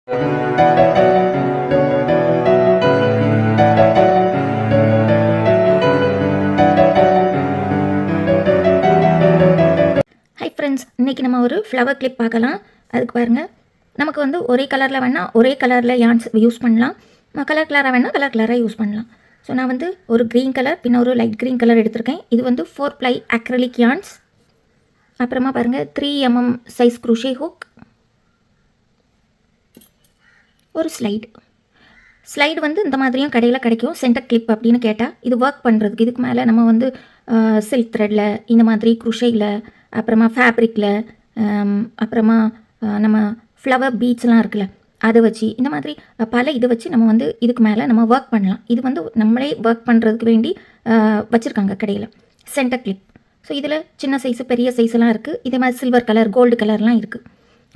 Hi friends, இன்றைக்கி நம்ம ஒரு ஃப்ளவர் கிளிப் பார்க்கலாம். அதுக்கு பாருங்கள், நமக்கு வந்து ஒரே கலரில் வேணால் ஒரே கலரில் யான்ஸ் யூஸ் பண்ணலாம், கலர் கலராக வேணால் கலர் கலராக யூஸ் பண்ணலாம். ஸோ நான் வந்து ஒரு க்ரீன் கலர் பின்ன ஒரு லைட் க்ரீன் கலர் எடுத்திருக்கேன். இது வந்து 4 ply அக்ரலிக் யான்ஸ். அப்புறமா பாருங்கள் 3 mm சைஸ் குரூஷே ஹூக், ஒரு ஸ்லைடு வந்து இந்த மாதிரியும் கடையில் கிடைக்கும். சென்டர் கிளிப் அப்படின்னு கேட்டால் இது ஒர்க் பண்ணுறதுக்கு. இதுக்கு மேலே நம்ம வந்து சில்க் த்ரெட்டில், இந்த மாதிரி குருஷையில், அப்புறமா ஃபேப்ரிக்கில், அப்புறமா நம்ம ஃப்ளவர் பீட்ஸ்லாம் இருக்குல்ல அதை வச்சு, இந்த மாதிரி பல இதை வச்சு நம்ம வந்து இதுக்கு மேலே நம்ம ஒர்க் பண்ணலாம். இது வந்து நம்மளே ஒர்க் பண்ணுறதுக்கு வேண்டி வச்சுருக்காங்க கடையில் சென்டர் கிளிப். ஸோ இதில் சின்ன சைஸு பெரிய சைஸ்லாம் இருக்குது. இதே மாதிரி சில்வர் கலர், கோல்டு கலர்லாம் இருக்குது,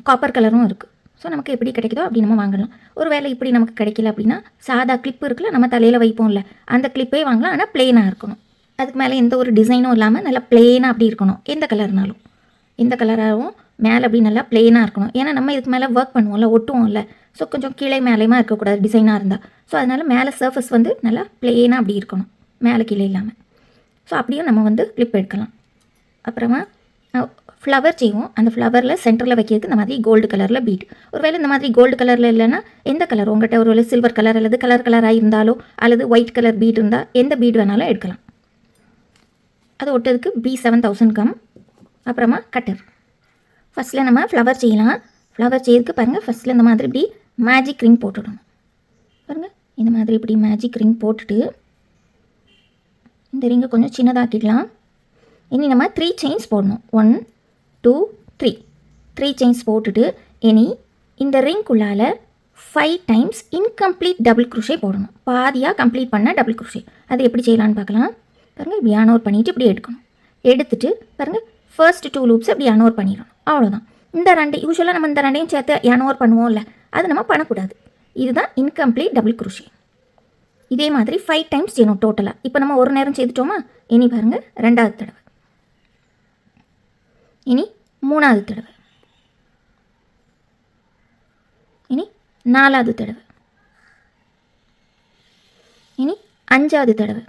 காப்பர் கலரும் இருக்குது. ஸோ நமக்கு எப்படி கிடைக்குதோ அப்படி நம்ம வாங்கலாம். ஒரு வேளை இப்படி நமக்கு கிடைக்கல அப்படின்னா சாதா கிளிப்பு இருக்குல்ல, நம்ம தலையில் வைப்போம்ல, அந்த கிளிப்பே வாங்கலாம். ஆனால் பிளெயினாக இருக்கணும். அதுக்கு மேலே எந்த ஒரு டிசைனும் இல்லாமல் நல்லா பிளெயினாக அப்படி இருக்கணும். எந்த கலர்னாலும் எந்த கலராகவும் மேலே அப்படி நல்லா பிளெயினாக இருக்கணும். ஏன்னா நம்ம இதுக்கு மேலே ஒர்க் பண்ணுவோம்ல, ஒட்டுவோம்ல. ஸோ கொஞ்சம் கீழே மேலேயுமா இருக்கக்கூடாது டிசைனாக இருந்தால். ஸோ அதனால் மேலே சர்ஃபஸ் வந்து நல்லா பிளெயினாக அப்படி இருக்கணும், மேலே கீழே இல்லாமல். ஸோ அப்படியும் நம்ம வந்து கிளிப் எடுக்கலாம். அப்புறமா ஃப்ளவர் செய்வோம். அந்த ஃப்ளவரில் சென்டரில் வைக்கிறதுக்கு இந்த மாதிரி கோல்டு கலரில் பீட். ஒருவேளை இந்த மாதிரி கோல்டு கலரில் இல்லைன்னா எந்த கலர் உங்கள்கிட்ட ஒருவேளை சில்வர் கலர் அல்லது கலர் கலராக இருந்தாலோ அல்லது ஒயிட் கலர் பீட் இருந்தால் எந்த பீட் வேணாலும் எடுக்கலாம். அது ஒட்டுறதுக்கு B7000 கம். அப்புறமா கட்டர். ஃபஸ்ட்டில் நம்ம ஃப்ளவர் செய்யலாம். ஃப்ளவர் செய்யறதுக்கு பாருங்கள், ஃபஸ்ட்டில் இந்த மாதிரி இப்படி மேஜிக் ரிங் போட்டுடணும். பாருங்கள், இந்த மாதிரி இப்படி மேஜிக் ரிங் போட்டுட்டு இந்த ரிங்கை கொஞ்சம் சின்னதாக்கிடலாம். இனி நம்ம 3 செயின்ஸ் போடணும். 1 2 3 செயின்ஸ் போட்டுட்டு இனி இந்த ரிங்குள்ளால் 5 டைம்ஸ் இன்கம்ப்ளீட் டபுள் குருஷே போடணும். பாதியாக கம்ப்ளீட் பண்ண டபுள் குருஷே. அது எப்படி செய்யலான்னு பார்க்கலாம். பாருங்கள், இப்படி அனோர் பண்ணிவிட்டு இப்படி எடுக்கணும். எடுத்துட்டு பாருங்கள், ஃபர்ஸ்ட் 2 லூப்ஸ் அப்படி அனோர் பண்ணிடணும். அவ்வளோதான். இந்த ரெண்டு யூஸ்வலாக நம்ம இந்த ரெண்டையும் சேர்த்து அனோர் பண்ணுவோம்ல, அது நம்ம பண்ணக்கூடாது. இதுதான் இன்கம்ப்ளீட் டபுள் குருஷே. இதே மாதிரி 5 டைம்ஸ் செய்யணும் டோட்டலாக. இப்போ நம்ம ஒரு நேரம் செய்துட்டோமா, இனி பாருங்கள் 2வது தடவை, இனி 3வது தடவை, இனி 4வது தடவை, இனி 5வது தடவை.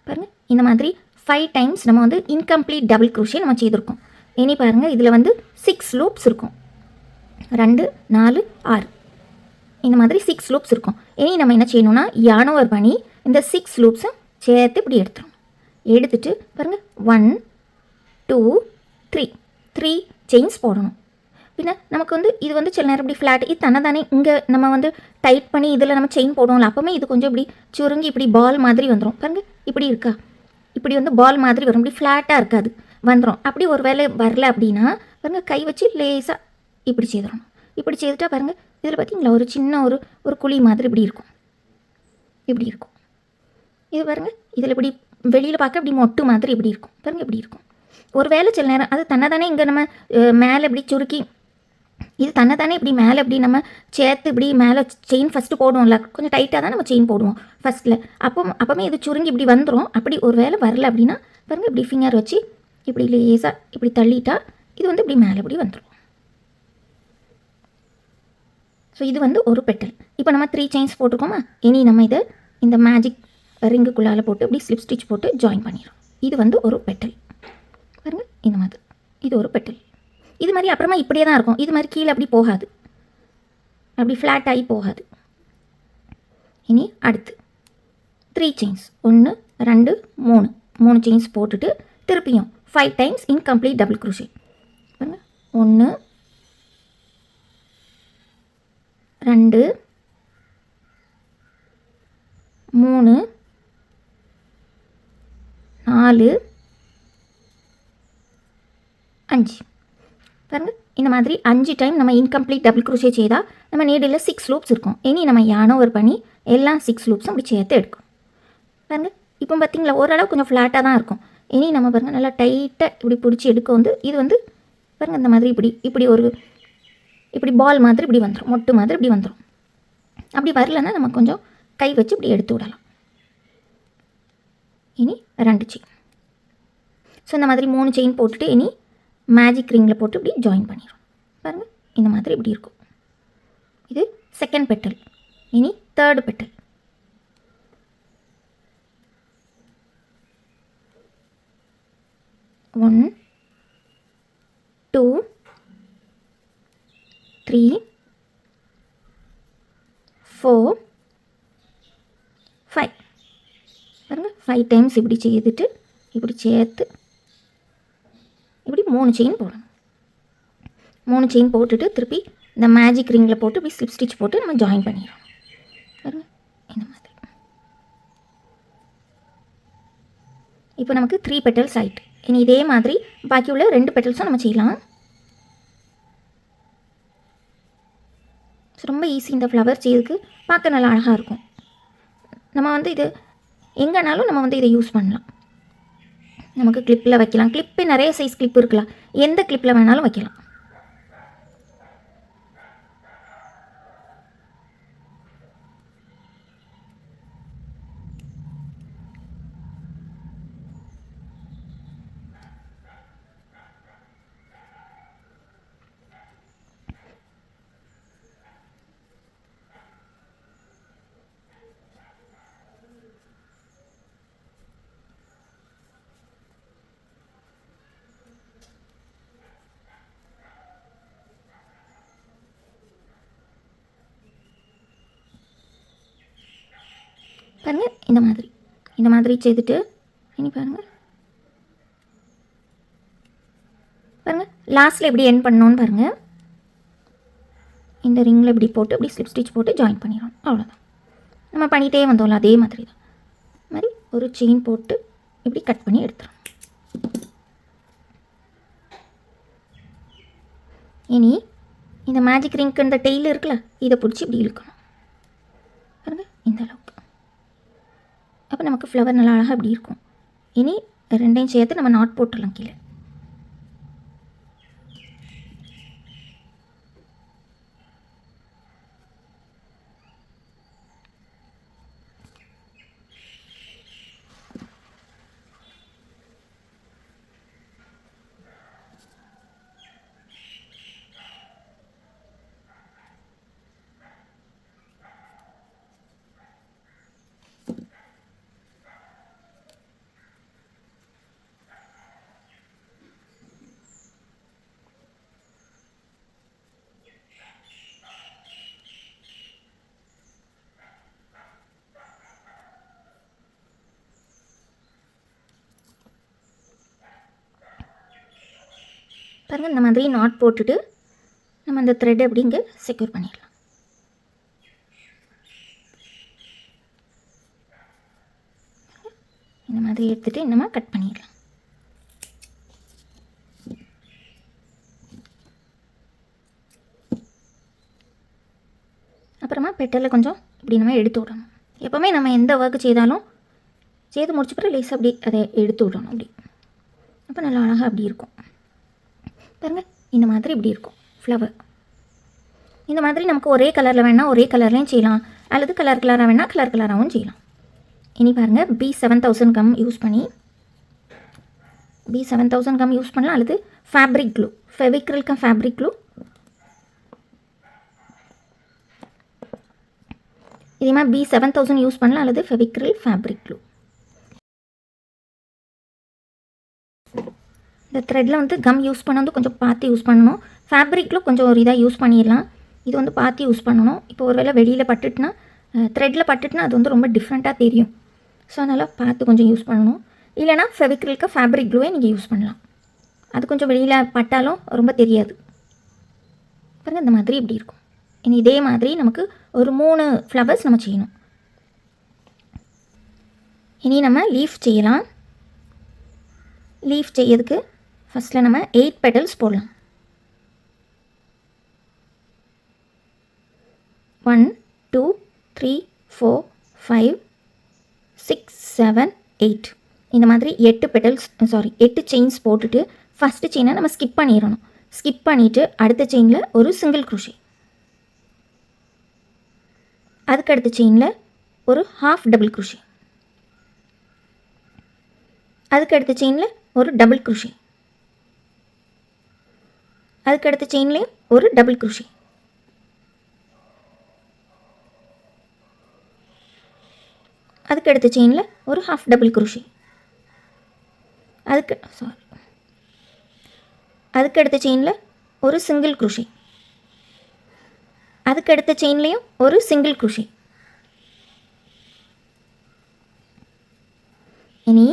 பாருங்கள், இந்த மாதிரி 5 டைம்ஸ் நம்ம வந்து இன்கம்ப்ளீட் டபுள் குரோஷே நம்ம செய்திருக்கோம். இனி பாருங்கள், இதில் வந்து 6 லூப்ஸ் இருக்கும். 2 4 6 இந்த மாதிரி 6 லூப்ஸ் இருக்கும். இனி நம்ம என்ன செய்யணும்னா யானோவர் பண்ணி இந்த 6 லூப்ஸும் சேர்த்து இப்படி எடுத்துடணும். எடுத்துட்டு பாருங்கள் 1 2 3 செயின்ஸ் போடணும். பின்ன நமக்கு வந்து இது வந்து சில நேரம் இப்படி ஃப்ளாட், இது தானே இங்கே நம்ம வந்து டைட் பண்ணி இதில் நம்ம செயின் போடுவோம்ல, அப்போவுமே இது கொஞ்சம் இப்படி சுருங்கி இப்படி பால் மாதிரி வந்துடும். பாருங்கள், இப்படி இருக்கா, இப்படி வந்து பால் மாதிரி வரும், இப்படி ஃப்ளாட்டாக இருக்காது, வந்துடும். அப்படி ஒரு வேலை வரல அப்படின்னா பாருங்கள், கை வச்சு லேசாக இப்படி செய்திடணும். இப்படி செய்துட்டா பாருங்கள், இதில் பார்த்தீங்களா ஒரு சின்ன ஒரு குழி மாதிரி இப்படி இருக்கும், இப்படி இருக்கும். இது பாருங்கள், இதில் இப்படி வெளியில் பார்க்க இப்படி மொட்டு மாதிரி இப்படி இருக்கும். பாருங்கள், இப்படி இருக்கும். ஒரு வேலை சில நேரம் அது தன்னைத்தானே இங்கே நம்ம மேலே இப்படி சுருக்கி, இது தன்னைத்தானே இப்படி மேலே இப்படி நம்ம சேர்த்து இப்படி மேலே செயின் ஃபஸ்ட்டு போடுவோம்ல, கொஞ்சம் டைட்டாக தான் நம்ம செயின் போடுவோம் ஃபஸ்ட்டில். அப்போவுமே இது சுருங்கி இப்படி வந்துடும். அப்படி ஒரு வேலை வரல அப்படின்னா பாருங்கள், இப்படி ஃபிங்கர் வச்சு இப்படி லேசாக இப்படி தள்ளிட்டா இது வந்து இப்படி மேலே இப்படி வந்துடும். ஸோ இது வந்து ஒரு பெட்டல். இப்போ நம்ம 3 செயின்ஸ் போட்டிருக்கோமா, இனி நம்ம இதை இந்த மேஜிக் ரிங்குக்குள்ளால் போட்டு இப்படி ஸ்லிப் ஸ்டிச் போட்டு ஜாயின் பண்ணிடுறோம். இது வந்து ஒரு பெட்டல். பாருங்கள், இந்த மாதிரி இது ஒரு பெட்டல். இது மாதிரி அப்புறமா இப்படியே தான் இருக்கும். இது மாதிரி கீழே அப்படி போகாது, அப்படி ஃப்ளாட் ஆகி போகாது. இனி அடுத்து 3 செயின்ஸ் 1 2 3 செயின்ஸ் போட்டுட்டு திருப்பியும் 5 டைம்ஸ் இன்கம்ப்ளீட் டபுள் குரோஷே. பாருங்கள், 1 2 3 4 5. பாருங்கள், இந்த மாதிரி 5 டைம் நம்ம இன்கம்ப்ளீட் டபுள் குரோஷே செய்தால் நம்ம நீடில் 6 லூப்ஸ் இருக்கும். இனி நம்ம யானோவர் பண்ணி எல்லா 6 லூப்ஸும் அப்படி சேர்த்து எடுக்கும். பாருங்கள், இப்போ பார்த்திங்களா ஓரளவு கொஞ்சம் ஃப்ளாட்டாக தான் இருக்கும். இனி நம்ம பாருங்கள் நல்லா டைட்டாக இப்படி பிடிச்சி எடுக்க வந்து இது வந்து பாருங்கள் இந்த மாதிரி இப்படி ஒரு இப்படி பால் மாதிரி இப்படி வந்துடும், மொட்டு மாதிரி இப்படி வந்துடும். அப்படி வரலன்னா நம்ம கொஞ்சம் கை வச்சு இப்படி எடுத்து விடலாம். இனி 2 செயின். ஸோ இந்த மாதிரி 3 செயின் போட்டுட்டு இனி மேஜிக் ரிங்கில் போட்டு இப்படி ஜாயின் பண்ணிடும். பாருங்கள், இந்த மாதிரி இப்படி இருக்கும். இது செகண்ட் பெட்டல். இனி தேர்டு பெட்டல். ஒன், 2, 3, 4, 5. பாருங்கள், 5 டைம்ஸ் இப்படி செய்துட்டு இப்படி சேர்த்து இப்படி 3 செயின் போடணும். 3 செயின் போட்டுட்டு திருப்பி இந்த மேஜிக் ரிங்கில் போட்டு இப்படி ஸ்லிப் ஸ்டிச் போட்டு நம்ம ஜாயின் பண்ணிடணும். பாருங்கள், இந்த மாதிரி. இப்போ நமக்கு 3 பெட்டல்ஸ் ஆகிட்டு. இனி இதே மாதிரி பாக்கி உள்ள 2 பெட்டல்ஸும் நம்ம செய்யலாம். ரொம்ப ஈஸி. இந்த ஃப்ளவர் செய்யறதுக்கு பார்க்க நல்லா அழகாக இருக்கும். நம்ம வந்து இது எங்கேனாலும் நம்ம வந்து இதை யூஸ் பண்ணலாம். நமக்கு கிளிப்பில் வைக்கலாம். கிளிப்பு நிறைய சைஸ் கிளிப் இருக்கலாம். எந்த கிளிப்பில் வேணாலும் வைக்கலாம். பாருங்கள், இந்த மாதிரி செய்துட்டு இனி பாருங்கள் லாஸ்ட்டில் எப்படி எண்ட் பண்ணணும்னு பாருங்கள். இந்த ரிங்கில் இப்படி போட்டு இப்படி ஸ்லிப் ஸ்டிச் போட்டு ஜாயின் பண்ணிடணும். அவ்வளோதான். நம்ம பண்ணிகிட்டே வந்தோம்ல, அதே மாதிரி தான். மாதிரி ஒரு செயின் போட்டு இப்படி கட் பண்ணி எடுத்துரும். இனி இந்த மேஜிக் ரிங்க்கு இந்த டெய்ல் இருக்குல்ல, இதை பிடிச்சி இப்படி இழுக்கணும். பாருங்கள், இந்த அளவுக்கு. அப்போ நமக்கு ஃப்ளவர் நல்லா அழகாக அப்படி இருக்கும். இனி 2யும் சேர்த்து நம்ம நாட் போட்டுடலாம் கீழே. பாருங்கள், இந்த மாதிரி நாட் போட்டுட்டு நம்ம அந்த த்ரெட் அப்படி இங்கே செக்யூர் பண்ணிடலாம். இந்த மாதிரி எடுத்துகிட்டு நம்ம கட் பண்ணிடலாம். அப்புறமா பெட்டலில் கொஞ்சம் இப்படி நம்ம எடுத்து விடணும். எப்போவுமே நம்ம எந்த ஒர்க்கு செய்தாலும் செய்து முடிச்ச பிறகு லேசாக அப்படி அதை எடுத்து விடணும். அப்படி அப்போ நல்லா அழகாக அப்படி இருக்கும். பாருங்கள், இந்த மாதிரி இப்படி இருக்கும் ஃப்ளவர். இந்த மாதிரி நமக்கு ஒரே கலரில் வேணால் ஒரே கலர்லேயும் செய்யலாம், அல்லது கலர் கலராக வேணால் கலர் கலராகவும் செய்யலாம். இனி பாருங்கள், B7000 கம் யூஸ் பண்ணி B7000 கம் யூஸ் பண்ணலாம், அல்லது fabric clue, Fevicryl come fabric clue. இதே மாதிரி B7000 யூஸ் பண்ணலாம், அல்லது ஃபெவிக்ரில் ஃபேப்ரிக் க்ளூ. இந்த த்ரெட்டில் வந்து கம் யூஸ் பண்ண வந்து கொஞ்சம் பார்த்து யூஸ் பண்ணணும். ஃபேப்ரிக்கில் கொஞ்சம் ஒரு இதாக யூஸ் பண்ணிடலாம். இது வந்து பார்த்து யூஸ் பண்ணணும். இப்போ ஒரு வேளை வெளியில் பட்டுட்டுனா, த்ரெட்டில் பட்டுட்டுனா அது வந்து ரொம்ப டிஃப்ரெண்ட்டாக தெரியும். ஸோ அதனால் பார்த்து கொஞ்சம் யூஸ் பண்ணணும். இல்லைனா ஃபெவிக்ரிலுக்கு ஃபேப்ரிக் க்ளூவே நீங்கள் யூஸ் பண்ணலாம். அது கொஞ்சம் வெளியில் பட்டாலும் ரொம்ப தெரியாது. பாருங்கள், இந்த மாதிரி இப்படி இருக்கும். இனி இதே மாதிரி நமக்கு ஒரு 3 ஃப்ளவர்ஸ் நம்ம செய்யணும். இனி நம்ம லீஃப் செய்யலாம். லீஃப் செய்யறதுக்கு ஃபஸ்ட்டில் நம்ம 8 பெட்டல்ஸ் போடலாம். 1, 2, 3, 4, 5, 6, 7, 8. இந்த மாதிரி 8 செயின்ஸ் போட்டுட்டு ஃபஸ்ட்டு செயினை நம்ம ஸ்கிப் பண்ணிடணும். ஸ்கிப் பண்ணிவிட்டு அடுத்த செயினில் ஒரு சிங்கிள் க்ரோஷே, அதுக்கு அடுத்த செயினில் ஒரு ஹாஃப் டபுள் க்ரோஷே, அதுக்கு அடுத்த செயினில் ஒரு டபுள் க்ரோஷே, அதுக்கடுத்த செயின்லேயும் ஒரு டபுள் குரோஷே, அதுக்கடுத்த செயினில் ஒரு ஹாஃப் டபுள் குரோஷே, அதுக்கடுத்த செயினில் ஒரு சிங்கிள் குரோஷே, அதுக்கடுத்த செயின்லேயும் ஒரு சிங்கிள் குரோஷே. இனி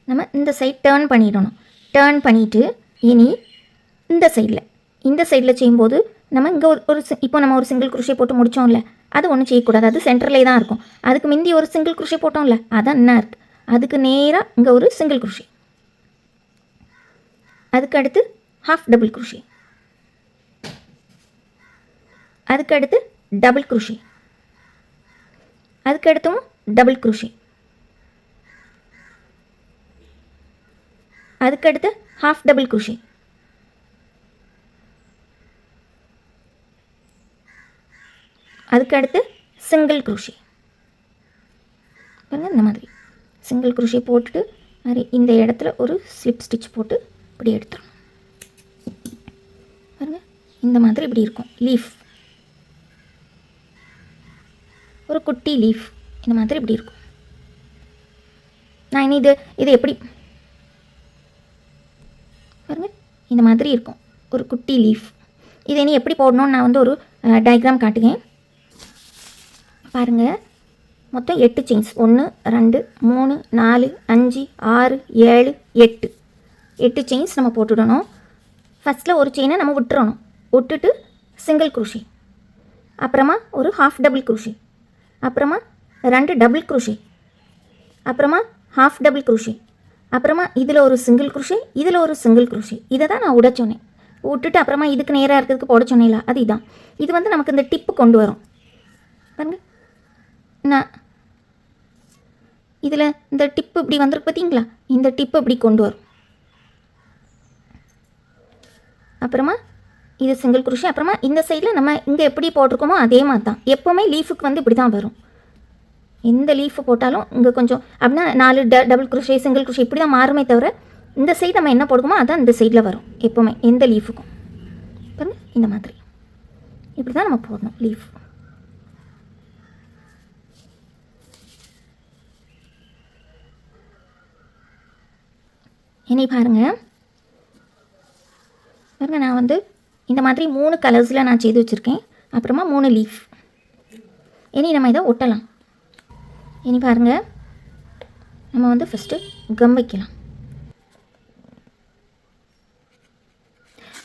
நம்ம இந்த சைட் டேர்ன் பண்ணிடணும். டேர்ன் பண்ணிவிட்டு இனி இந்த சைடில் செய்யும்போது நம்ம இங்கே ஒரு இப்போ நம்ம ஒரு சிங்கிள் குரோஷே போட்டு முடித்தோம்ல, அது ஒன்றும் செய்யக்கூடாது, அது சென்டர்லேயே தான் இருக்கும். அதுக்கு முந்தி ஒரு சிங்கிள் குரோஷே போட்டோம்ல, அதான் என்ன இருக்குது, அதுக்கு நேராக இங்கே ஒரு சிங்கிள் குரோஷே, அதுக்கு அடுத்து ஹாஃப் டபுள் குரோஷே, அதுக்கு அடுத்து டபுள் குரோஷே, அதுக்கு அடுத்தும் டபுள் குரோஷே, அதுக்கடுத்து ஹாஃப் டபுள் குரோஷே, அதுக்கடுத்து சிங்கிள் குரோஷே. பாருங்கள், இந்த மாதிரி சிங்கிள் குரோஷே போட்டுட்டு மாதிரி இந்த இடத்துல ஒரு ஸ்லிப் ஸ்டிச் போட்டு இப்படி எடுத்துடணும். பாருங்கள், இந்த மாதிரி இப்படி இருக்கும் லீஃப், ஒரு குட்டி லீஃப் இந்த மாதிரி இப்படி இருக்கும். நான் இனி இது எப்படி பாருங்கள், இந்த மாதிரி இருக்கும் ஒரு குட்டி லீஃப். இதை இனி எப்படி போடணும்னு நான் வந்து ஒரு டயக்ராம் காட்டுகிறேன் பாருங்கள். மொத்தம் 8 செயின்ஸ், 1 2 3 4 5 6 7 8 செயின்ஸ் நம்ம போட்டுடணும். ஃபஸ்ட்டில் ஒரு செயினை நம்ம விட்டுட்டு சிங்கிள் குரோஷே, அப்புறமா ஒரு ஹாஃப் டபுள் குரோஷே, அப்புறமா 2 டபுள் குரோஷே, அப்புறமா ஹாஃப் டபுள் குரோஷே, அப்புறமா இதில் ஒரு சிங்கிள் குரோஷே, இதில் ஒரு சிங்கிள் குரோஷே. இதை தான் நான் விட சொன்னேன். விட்டுட்டு அப்புறமா இதுக்கு நேராக இருக்கிறதுக்கு போட சொன்னேன்ல, அது இதான். இது வந்து நமக்கு இந்த டிப்பு கொண்டு வரும் பாருங்கள். நான் இதில் இந்த டிப்பு இப்படி வந்துருக்கு பார்த்தீங்களா, இந்த டிப்பு இப்படி கொண்டு வரும். அப்புறமா இது சிங்கிள் குரோஷே, அப்புறமா இந்த சைடில் நம்ம இங்கே எப்படி போட்டிருக்கோமோ அதே மாதிரி தான். எப்போவுமே லீஃபுக்கு வந்து இப்படி தான் வரும். எந்த லீஃபு போட்டாலும் இங்கே கொஞ்சம் அப்படின்னா 4 டபுள் குரோஷே சிங்கிள் குரோஷே இப்படி தான் மாறுமே தவிர, இந்த சைடு நம்ம என்ன போடுவோமோ அதான் இந்த சைடில் வரும் எப்போவுமே எந்த லீஃபுக்கும். பாருங்கள், இந்த மாதிரி இப்படி தான் நம்ம போடணும் லீஃப். இனி பாருங்கள், நான் வந்து இந்த மாதிரி 3 கலர்ஸில் நான் செய்து வச்சுருக்கேன். அப்புறமா 3 லீஃப். இனி நம்ம இதை ஒட்டலாம். இனி பாருங்கள், நம்ம வந்து ஃபஸ்ட்டு கம் வைக்கலாம்.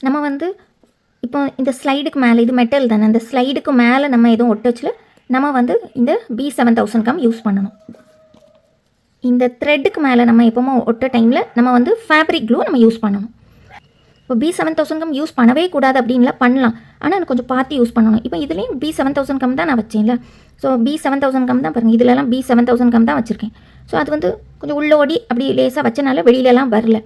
நம்ம வந்து இப்போ இந்த ஸ்லைடுக்கு மேலே, இது மெட்டல் தானே, அந்த ஸ்லைடுக்கு மேலே நம்ம எதுவும் ஒட்ட வச்சுல நம்ம வந்து இந்த B7000 கம் யூஸ் பண்ணணும். இந்த த்ரெட்டுக்கு மேலே நம்ம எப்போவுமே ஒட்ட டைமில் நம்ம வந்து ஃபேப்ரிக் க்ளூ நம்ம யூஸ் பண்ணணும். இப்போ B7000 கம் யூஸ் பண்ணவே கூடாது அப்படின்லாம் பண்ணலாம், ஆனால் எனக்கு கொஞ்சம் பார்த்து யூஸ் பண்ணணும். இப்போ இதுலேயும் B7000 கம் தான் நான் வச்சேன்ல, ஸோ B7000 கம் தான் பாருங்கள், இதிலலாம் B7000 கம் தான் வச்சுருக்கேன். ஸோ அது வந்து கொஞ்சம் உள்ளோடி அப்படி லேசாக வச்சனால வெளியிலலாம் வரல.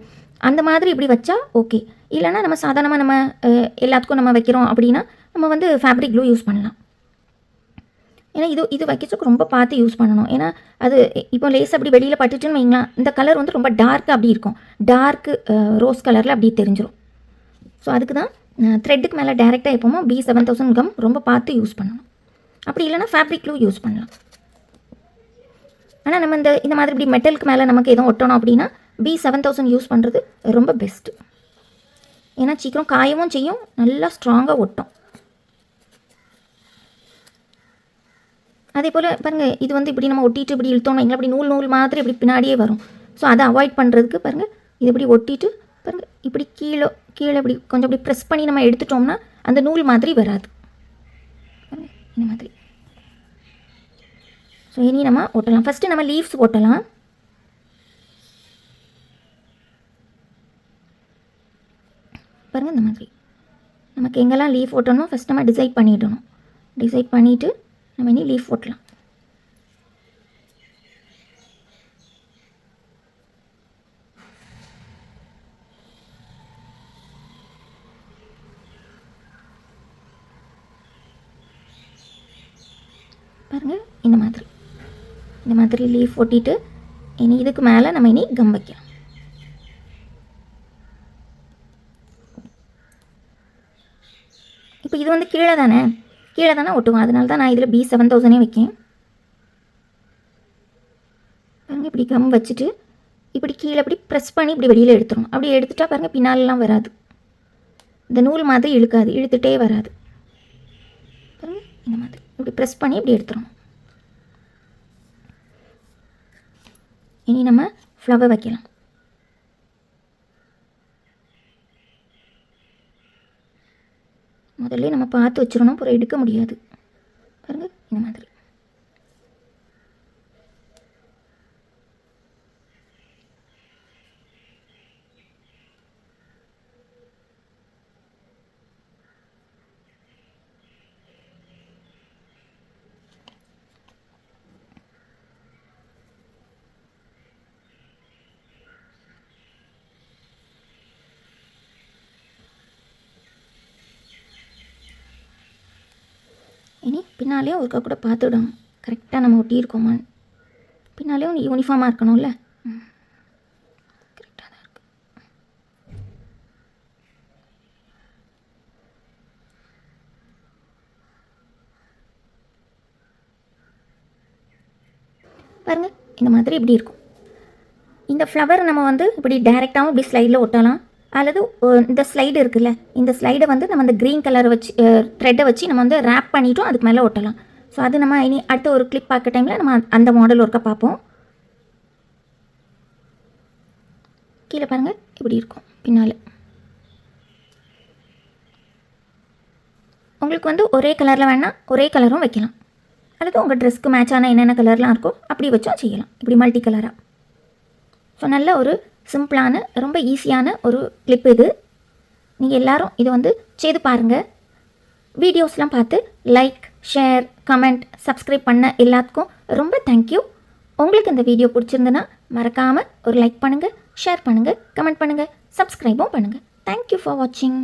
அந்த மாதிரி இப்படி வச்சா ஓகே. இல்லைனா நம்ம சாதாரணமாக நம்ம எல்லாத்துக்கும் நம்ம வைக்கிறோம் அப்படின்னா நம்ம வந்து ஃபேப்ரிக் க்ளூ யூஸ் பண்ணலாம். ஏன்னா இது வைக்கிறதுக்கு ரொம்ப பார்த்து யூஸ் பண்ணணும். ஏன்னா அது இப்போ லேஸ் அப்படி வெளியில் பட்டுச்சுன்னு வைங்களா, இந்த கலர் வந்து ரொம்ப டார்க்காக அப்படி இருக்கும், டார்க்கு ரோஸ் கலரில் அப்படி தெரிஞ்சிடும். ஸோ அதுக்கு தான் த்ரெட்டுக்கு மேலே டேரெக்டாக எப்போமோ B7000 கம் ரொம்ப பார்த்து யூஸ் பண்ணணும். அப்படி இல்லைனா ஃபேப்ரிக் க்ளூ யூஸ் பண்ணலாம். ஆனால் நம்ம இந்த மாதிரி இப்படி மெட்டலுக்கு மேலே நமக்கு எதுவும் ஒட்டணும் அப்படின்னா B7000 யூஸ் பண்ணுறது ரொம்ப பெஸ்ட்டு. ஏன்னா சீக்கிரம் காயவும் செய்யும், நல்லா ஸ்ட்ராங்காக ஒட்டும். அதே போல் பாருங்கள், இது வந்து இப்படி நம்ம ஒட்டிட்டு இப்படி இழுத்தோம் எங்களை அப்படி நூல் மாதிரி இப்படி பின்னாடியே வரும். ஸோ அதை அவாய்ட் பண்ணுறதுக்கு பாருங்கள், இது இப்படி ஒட்டிட்டு பாருங்கள், இப்படி கீழே இப்படி கொஞ்சம் இப்படி ப்ரெஸ் பண்ணி நம்ம எடுத்துட்டோம்னா அந்த நூல் மாதிரி வராது. பாருங்கள், இந்த மாதிரி. ஸோ இனி நம்ம ஒட்டலாம். ஃபஸ்ட்டு நம்ம லீவ்ஸ் ஒட்டலாம். பாருங்கள், இந்த மாதிரி நமக்கு எங்கெல்லாம் லீஃப் ஒட்டணும் ஃபஸ்ட் நம்ம டிசைட் பண்ணிடணும். டிசைட் பண்ணிவிட்டு நம்ம இனி லீஃப் ஒட்டலாம். பாருங்கள், இந்த மாதிரி லீஃப் ஒட்டிட்டு இனி இதுக்கு மேலே நம்ம இனி கம் வைக்கலாம். இப்போ இது வந்து கீழே தானே ஒட்டுவோம். அதனால தான் நான் இதில் B7000 வைக்கேன். பாருங்கள், இப்படி கம் வச்சுட்டு இப்படி கீழே இப்படி ப்ரெஸ் பண்ணி இப்படி வெளியில் எடுத்துரும். அப்படி எடுத்துட்டா பாருங்கள் பின்னாலெலாம் வராது, இந்த நூல் மாதிரி இழுக்காது, இழுத்துட்டே வராது. பாருங்கள், இந்த மாதிரி இப்படி ப்ரெஸ் பண்ணி இப்படி எடுத்துரும். இனி நம்ம ஃப்ளவர் வைக்கலாம். முதல்ல நம்ம பார்த்து வச்சிடணும், அப்புறம் எடுக்க முடியாது. பாருங்கள், இந்த மாதிரி. இனி பின்னாலேயும் ஒருக்கா கூட பார்த்துடணும் கரெக்டாக நம்ம ஒட்டியிருக்கோமான்னு. பின்னாலேயும் யூனிஃபார்மாக இருக்கணும்ல. கரெக்டாக தான் இருக்கு. பாருங்கள், இந்த மாதிரி இப்படி இருக்கும். இந்த ஃப்ளவர் நம்ம வந்து இப்படி டைரெக்டாகவும் இப்படி ஸ்லைடில் ஒட்டலாம், அல்லது இந்த ஸ்லைடு இருக்குல்ல, இந்த ஸ்லைடை வந்து நம்ம அந்த க்ரீன் கலரை வச்சு த்ரெட்டை வச்சு நம்ம வந்து ரேப் பண்ணிவிட்டோம், அதுக்கு மேலே ஒட்டலாம். ஸோ அது நம்ம இனி அடுத்த ஒரு கிளிப் பார்க்க டைமில் நம்ம அந்த மாடல் ஒர்க்கை பார்ப்போம். கீழே பாருங்கள், இப்படி இருக்கும் பின்னால். உங்களுக்கு வந்து ஒரே கலரில் வேணால் ஒரே கலரும் வைக்கலாம், அல்லது உங்கள் ட்ரெஸ்க்கு மேட்சான என்னென்ன கலர்லாம் இருக்கோ அப்படி வச்சும் செய்யலாம், இப்படி மல்டி கலராக. ஸோ நல்ல ஒரு சிம்பிளான ரொம்ப ஈஸியான ஒரு கிளிப் இது. நீங்கள் எல்லோரும் இதை வந்து செய்து பாருங்கள். வீடியோஸ்லாம் பார்த்து லைக், ஷேர், கமெண்ட், சப்ஸ்கிரைப் பண்ண எல்லாத்துக்கும் ரொம்ப தேங்க்யூ. உங்களுக்கு இந்த வீடியோ பிடிச்சிருந்துன்னா மறக்காமல் ஒரு லைக் பண்ணுங்கள், ஷேர் பண்ணுங்கள், கமெண்ட் பண்ணுங்கள், சப்ஸ்கிரைபும் பண்ணுங்கள். தேங்க்யூ ஃபார் வாட்சிங்.